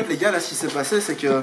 fait les gars, là ce qui s'est passé c'est que...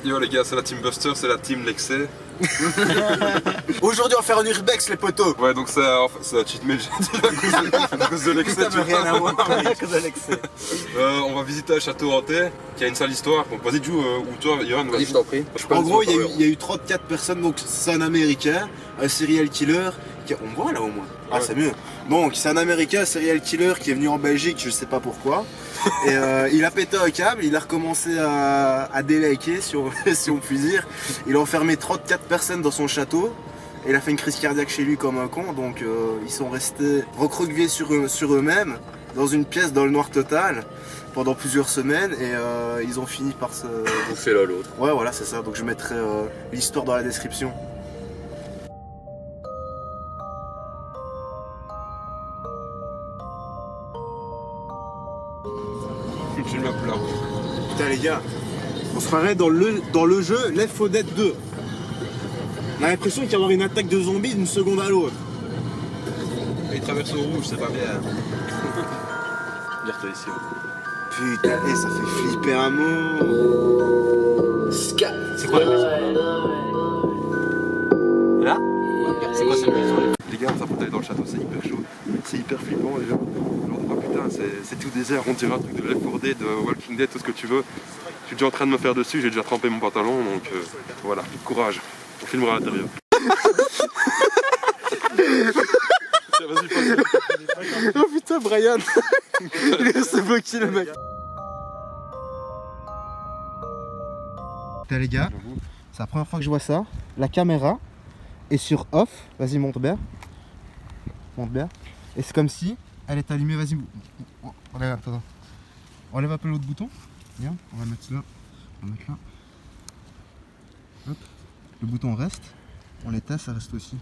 Yo les gars, c'est la team Buster, c'est la team Lexé. Aujourd'hui on va faire un urbex les potos. Ouais, donc c'est un cheat meal, j'ai dit à cause de Lexé. Ça veut rien à voir avec Lexé. On va visiter un château hanté qui a une sale histoire. Donc vas-y, Jou, ou toi, Yohan, vas-y. Je t'en prie. En gros, il y a eu 34 personnes, donc c'est un américain, un serial killer. On voit là au moins. Ah, c'est mieux. Donc, c'est un américain, un serial killer qui est venu en Belgique, je sais pas pourquoi. Et il a pété un câble, il a recommencé à déliquer, si on peut dire. Il a enfermé 34 personnes dans son château. Et il a fait une crise cardiaque chez lui comme un con. Donc, ils sont restés recroquevillés sur eux-mêmes, dans une pièce dans le noir total, pendant plusieurs semaines. Et ils ont fini par se bouffer l'un l'autre. Ouais, voilà, c'est ça. Donc, je mettrai l'histoire dans la description. J'ai le map là. Putain les gars, on se croirait dans le jeu Left 4 Dead 2. On a l'impression qu'il va y avoir une attaque de zombies d'une seconde à l'autre. Il traverse au rouge, c'est pas bien. Viens-toi ici. Putain, ça fait flipper un mot. C'est quoi la maison là? C'est quoi cette maison? Les gars, on s'apprête à aller dans le château, c'est hyper chaud. C'est hyper flippant déjà. Genre, oh putain, c'est tout désert, on dirait un truc de Left 4 Dead, de Walking Dead, tout ce que tu veux. Je suis déjà en train de me faire dessus, j'ai déjà trempé mon pantalon, donc voilà, courage. On filmera à l'intérieur. Vas-y, passe. Oh putain, Brian. Il est resté bloqué le mec. Putain les gars, c'est la première fois que je vois ça. La caméra est sur off. Vas-y, monte bien. Monte bien. Et c'est comme si elle est allumée. Vas-y, enlève, attends. Enlève un peu l'autre bouton. Viens, on va mettre là. On va mettre là. Hop. Le bouton reste. On l'éteint, ça reste aussi.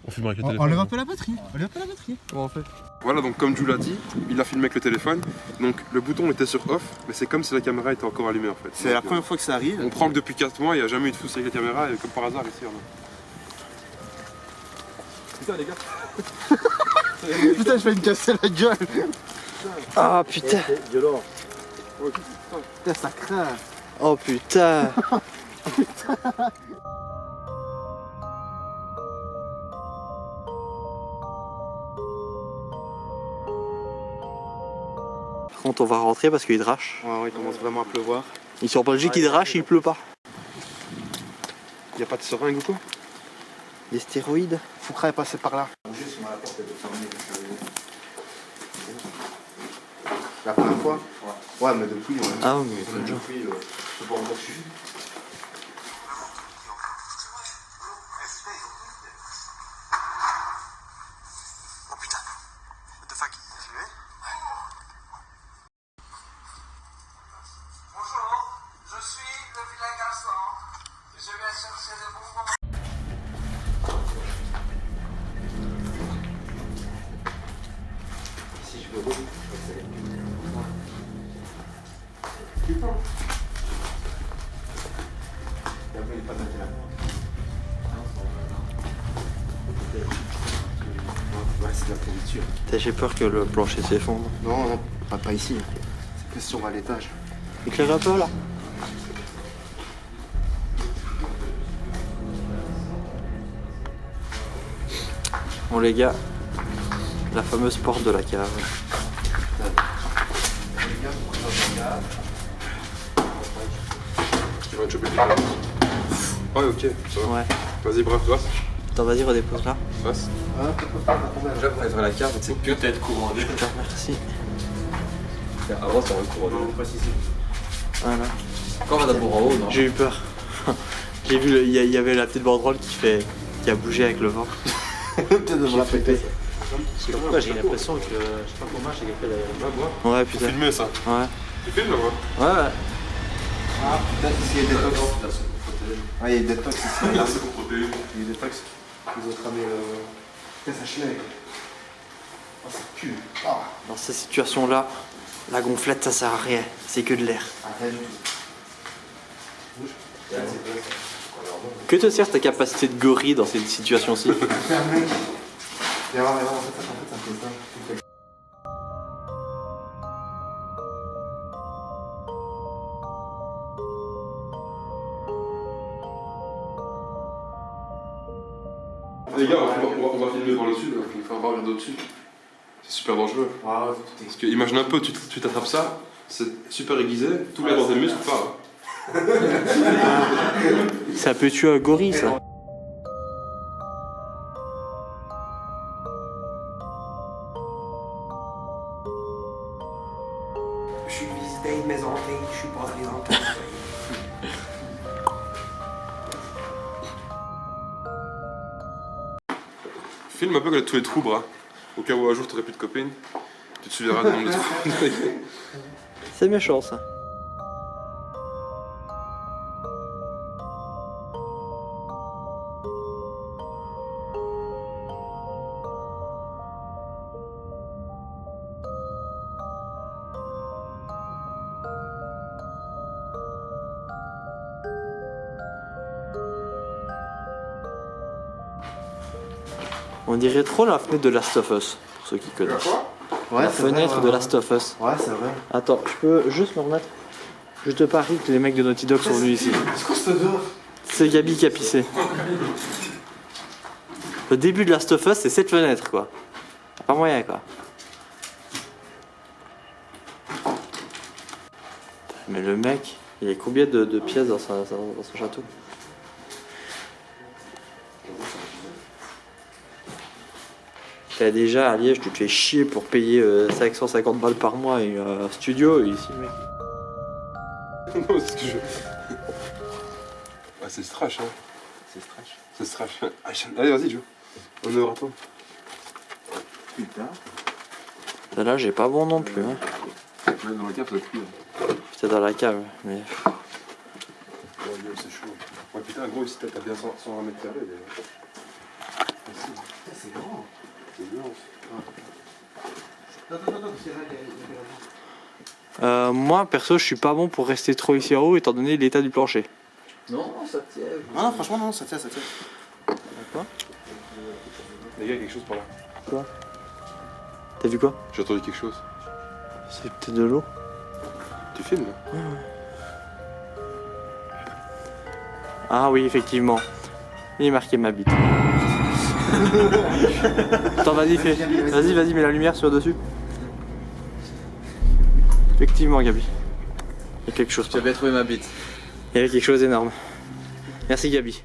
On filme avec le téléphone. Enlève un peu la batterie. Enlève un peu la batterie. Comment on fait? Voilà, donc comme Jou l'a dit, il a filmé avec le téléphone. Donc le bouton était sur off, mais c'est comme si la caméra était encore allumée en fait. C'est la première fois que ça arrive. On prend que depuis 4 mois, il n'y a jamais eu de soucis avec la caméra, et comme par hasard ici on a. Putain les gars. Putain, je vais me casser la gueule. Ah putain. Violent. Putain, ça craint. Oh putain. Par contre, on va rentrer parce qu'il drache. Ouais, il commence vraiment à pleuvoir. Ici en Belgique, il drache, il pleut pas. Il n'y a pas de seringue ou quoi? Des stéroïdes. Foukra est passé par là. La première fois? Ouais, mais depuis. Ah oui, mais depuis, c'est pas encore suffit. Oh putain, what the fuck, il a filmé? Bonjour, je suis le vilain garçon. Je viens chercher le bon moment. Si je veux revenir, ouais, c'est de la pourriture. j'ai peur que le plancher s'effondre. Non, non, pas ici. C'est plus si on va à l'étage. Éclaire un peu là. Bon les gars, la fameuse porte de la cave. Tu vas te choper le pied. Ouais, ok, ça va. Ouais. Vas-y, bref, passe. Attends, vas-y, redépose là. Passe. Déjà, pour aller vers la cave, c'est peut-être courandé. Putain, merci. Avant, ça va couronner. Non, pas ici. Voilà. Encore d'abord en haut, non? J'ai eu peur. J'ai vu, il y avait la petite banderole qui a bougé avec le vent. Peut-être de me la péter. Je sais pas pourquoi, j'ai l'impression que. Je sais pas comment j'ai fait la. Ouais, Faut putain. filmer ça. Ouais. Tu filmes là, ouais? Ouais. Ah, putain, ici il y a des tox. Ah, il y a des tox ici. Là, c'est pour protéger. Il y a des tox. Ils ont cramé le. Putain, ça chenille. Oh, ça pue. Ah, Dans cette situation-là, la gonflette ça sert à rien. C'est que de l'air. rien du tout. Bouge. Que te sert ta capacité de gorille dans cette situation-ci? Et alors, en fait, ça fait ça. Les gars, on va filmer par le dessus, là. Il faut avoir un au-dessus. C'est super dangereux. Ah ouais, Parce que imagine un peu, tu t'attrapes ça, c'est super aiguisé, tout l'air dans tes muscles, pas. Ça peut tuer un gorille, ça. Je suis visité une maison hantée, je suis pas allé dans le Filme un peu tous les trous, bras. Au cas où un jour t'aurais plus de copine, tu te souviendras du nombre de trous. C'est méchant, ça. On dirait trop la fenêtre de Last of Us, pour ceux qui connaissent. Ouais, La c'est vrai, fenêtre ouais, de ouais. Last of Us. Ouais, c'est vrai. Attends, je peux juste me remettre? Je te parie que les mecs de Naughty Dog sont venus ici. C'est quoi cette odeur? C'est Gabi qui a pissé. Le début de Last of Us, c'est cette fenêtre, quoi. Pas moyen, quoi. Mais le mec, il y a combien de pièces dans son château? T'as déjà à Liège, tu te fais chier pour payer 550 balles par mois et un studio, et ici, mec. Non, c'est ce que je. Ah, c'est trash, hein. C'est trash. Allez, vas-y, joue. Honneur à toi. Putain. Là, j'ai pas bon non plus, hein. Même dans la cave, ça cuit. Putain, dans la cave, mais. Oh, c'est chaud. Ouais, putain, gros, ici, t'as bien 120 mètres carrés. C'est grand. C'est bien. Non, c'est là, Moi, perso, je suis pas bon pour rester trop ici en haut, étant donné l'état du plancher. Non, ça tient. Ah non, franchement, non, ça tient. Les gars, quelque chose par là. T'as vu quoi? J'ai entendu quelque chose. C'est peut-être de l'eau. Tu filmes là? Ah oui, effectivement. Il est marqué ma bite. Attends, vas-y, vas-y, mets la lumière sur dessus. Effectivement, Gabi. Il y a quelque chose. Tu as bien trouvé ma bite. Il y a quelque chose d'énorme. Merci, Gabi.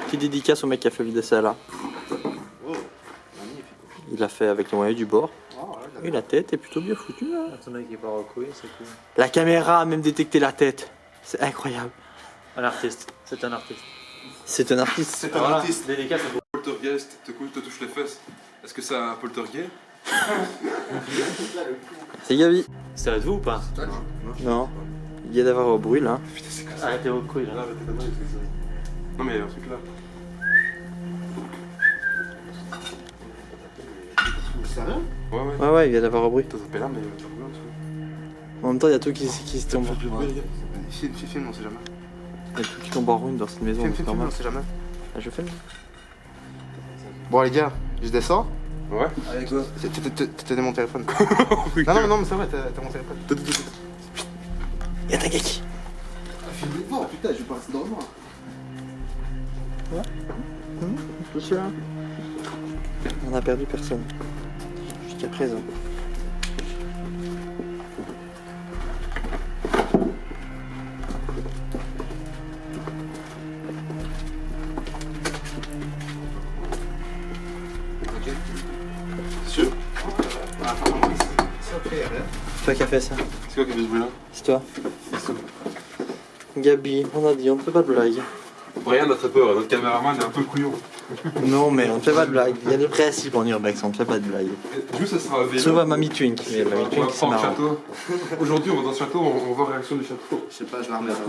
Petite dédicace au mec qui a fait vider ça là. Il l'a fait avec les moyens du bord. Et la tête est plutôt bien foutue. Hein. Ton mec est pas recoué, c'est cool. La caméra a même détecté la tête. C'est incroyable. Un artiste. C'est un artiste. C'est un artiste. C'est un artiste. Dédicace à Poltergeist, te touche les fesses. Est-ce que c'est un poltergeist? C'est Gabi. C'est à vous ou pas? Non. Il vient d'avoir au bruit là. Arrêtez vos couilles là. Non, mais il y a un truc là. Sérieux? Ouais. Ouais, il vient d'avoir au bruit. T'as tapé là, mais t'as trouvé en dessous. En même temps, il y a tout qui se tombe. Film, on sait jamais. Il y a tout qui tombe en ruine dans cette maison. Film, c'est on normal. sait jamais. Ah, je filme. Bon, les gars, je descends. Ouais. Avec quoi? T'as mon téléphone. Oui. Non, mais c'est vrai, t'as mon téléphone. Il y a ta gaki. Filmez-moi, putain, je vais pas rester dans le noir. Je suis là. On a perdu personne. Jusqu'à présent. Sûr? C'est toi qui as fait ça. C'est quoi qui fait ce bruit là? C'est toi. Gabi, on a dit, on ne fait pas de blague. Brian a très peur, notre caméraman est un peu couillon. Non, mais on ne fait pas de blague. Il y a des principes en urbex, on ne fait pas de blague. Juste, ça sera un vélo. Sauf à Mamie Twink. Mais Mamie On va Twink, c'est prendre le marrant. château. Aujourd'hui, on va dans le château, on voit la réaction du château. Je sais pas, je vais remettre.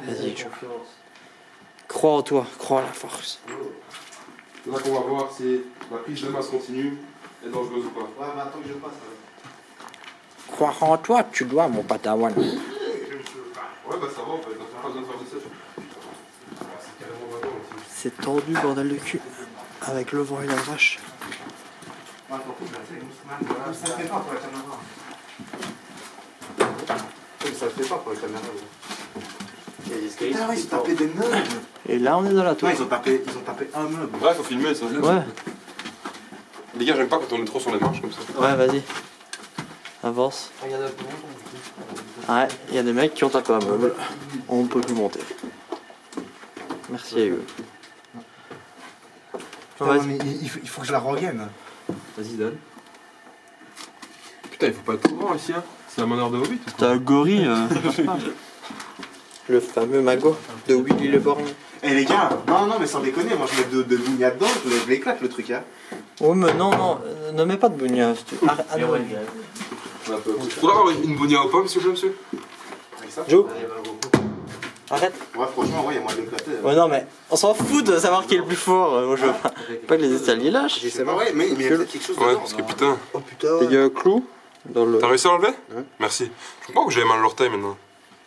Vas-y, Joe. Crois en toi, crois en la force. Là qu'on va voir, c'est la prise de masse continue. est dangereuse ou pas. Ouais, mais attends que je passe. Croire en toi, tu dois, mon padawan. Ouais, bah ça va en fait, t'as pas besoin de faire de sèche. C'est carrément vraiment aussi. C'est tendu, bordel de cul. Avec le vent et la vache. Ouais, pour coup, ça fait pas pour la caméra. Ça le fait pas pour la caméra. Putain, ouais, ils ont tapé des meubles. Et là, on est dans la tour. Ouais, ils ont tapé un meuble. Ouais, faut filmer ça. Ouais, Les gars, j'aime pas quand on est trop sur les marches comme ça. ouais, vas-y. Avance. Ouais, il y a des mecs qui ont tapé un meuble. On ne peut plus monter. Merci à eux. Putain, mais il faut que je la regagne. Vas-y, donne. Putain, il faut pas être trop grand ici, hein. C'est un manoir de Hobbit ou quoi? T'as un gorille. Le fameux magot de Willy le Borgne. Eh les gars, non, mais sans déconner, moi je mets de bougnat dedans, je l'éclate le truc, hein. Oh, mais non, ne mets pas de bougna. Si tu... non. Je pourrais avoir une bougnat aux pommes, s'il vous plaît, monsieur? Avec ça Joe. Arrête. Ouais, franchement, ouais, il y a moyen de l'éclater. Ouais, non, mais on s'en fout de savoir qui est le plus fort. Moi, je veux pas que les escaliers lâchent. C'est pas vrai, mais il y a peut-être quelque chose Ouais, dedans. parce que putain. Oh putain. Il y a un clou dans le. T'as réussi à l'enlever? Ouais. Merci. Je crois que j'avais mal à l'orteil maintenant.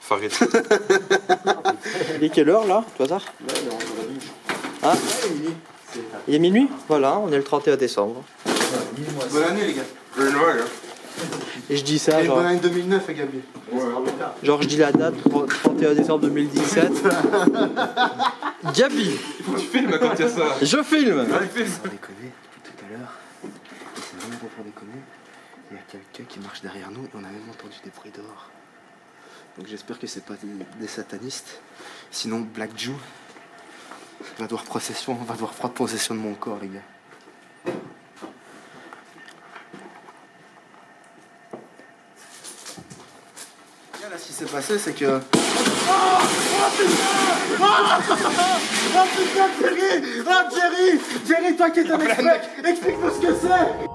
Farid. Il est quelle heure là, tout hasard? Ah, il est minuit? Voilà, on est le 31 décembre. Bonne année, les gars. Le Noël, hein. Et je dis ça, Et genre, bonne année 2009, Gabi. je dis la date, 31 décembre 2017. Gabi, Il faut que tu filmes quand il y a ça. je filme! Allez, filme. Pour déconner, tout à l'heure, c'est vraiment pas pour déconner, il y a quelqu'un qui marche derrière nous et on a même entendu des bruits dehors. Donc j'espère que c'est pas des satanistes. Sinon, Black Jew va devoir prendre possession de mon corps, les gars. Là, ce qui s'est passé, c'est que. Jerry, toi qui es un expert, explique-nous ce que c'est.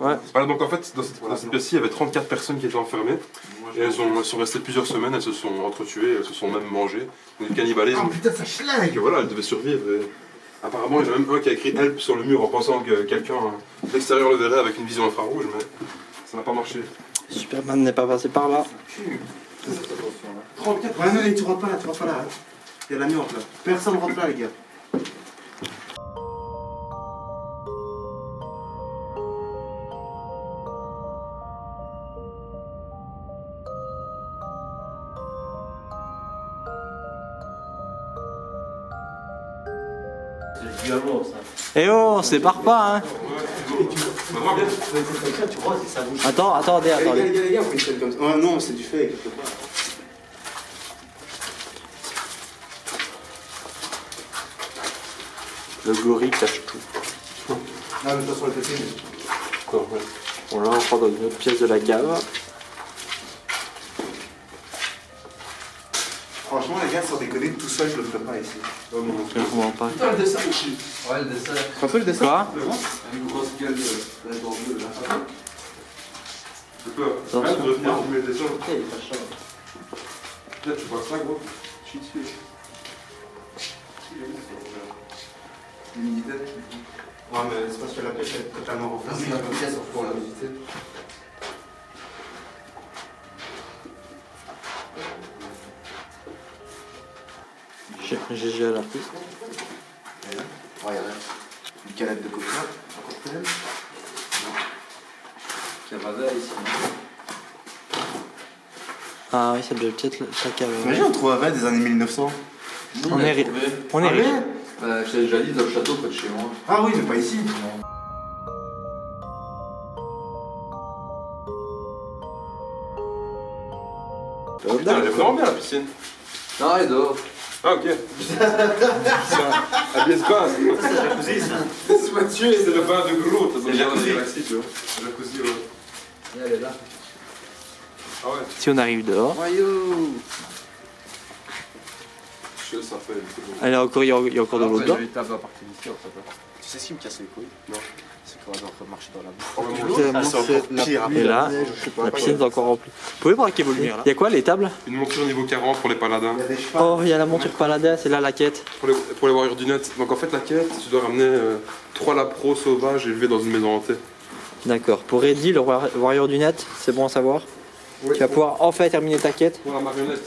Ouais. Voilà, donc en fait, dans cette pièce-ci, il y avait 34 personnes qui étaient enfermées. Et elles sont restées plusieurs semaines, elles se sont entretuées, elles se sont même mangées. Donc du cannibalisme. Oh putain, ça schlag. Et voilà, elles devaient survivre. Et apparemment, il y en a même un qui a écrit Help sur le mur en pensant que quelqu'un de l'extérieur le verrait avec une vision infrarouge, mais ça n'a pas marché. Superman n'est pas passé par là. 34. Ouais, non, tu rentres pas là, hein. Il y a l'amiante là. Personne rentre là, les gars. C'est du amour, ça. Eh oh, on sépare pas, hein. Ça va bien. Tu crois que ça bouge? Attendez. Les gars, on fait une scène comme ça. Oh non, c'est du fait quelque part. Le gorille cache tout. Non, mais de toute façon, le PC. Quoi, ouais. Bon, là, on prend dans une autre pièce de la cave. Franchement, les gars, sans déconner, tout seul, je le ferai pas ici. Je ne comprends pas. Putain, le dessin aussi. Ouais, le dessin. Tu rappelles le dessin? Quoi? Une grosse gueule de la dans bleu là. J'ai peur. Attention. Ouais, tu devrais venir filmer le dessin. Il est pas chaud. Là, tu vois ça, gros. Je suis dessus. L'humidité. Ouais, mais c'est parce que la pièce est totalement Vas-y, refermée. la pièce, on prend la visiter. GG à l'artiste. Ouais, il y a une canette de coca, un cocktail. Cavada ici. Ah oui, ça devait peut-être la cave. Imagine, on trouve un verre des années 1900. On est riche. On est riche. Bah, je t'ai déjà dit, dans le château près de chez moi. Ah oui, mais pas ici. Putain, elle est vraiment bien la piscine. Non, elle est dehors. Ah, ok. Ah, bien se passe. C'est Mathieu. C'est le bain de Groot. C'est le jacuzzi. Galaxy, tu vois. Le jacuzzi, ouais. Et elle est là. Ah ouais. Si on arrive dehors. Voyou. Je ça fait. Ah, il y a encore de l'eau dedans. Les tables à partir d'ici en fait. Tu sais ce qui me casse les couilles? Non. C'est qu'on va devoir marcher dans la boue. Vraiment, c'est pire. Et là, la piscine est encore remplie. Vous pouvez braquer vos lumières là. Il y a quoi les tables? une monture niveau 40 pour les paladins. Oh, il y a la monture Paladin, c'est là la quête. Pour les warriors du net. Donc en fait, la quête, tu dois ramener 3 lapros sauvages élevés dans une maison hantée. D'accord. Pour Eddie, le warrior du net, c'est bon à savoir. Oui, Tu vas pouvoir enfin terminer ta quête. pour la marionnette.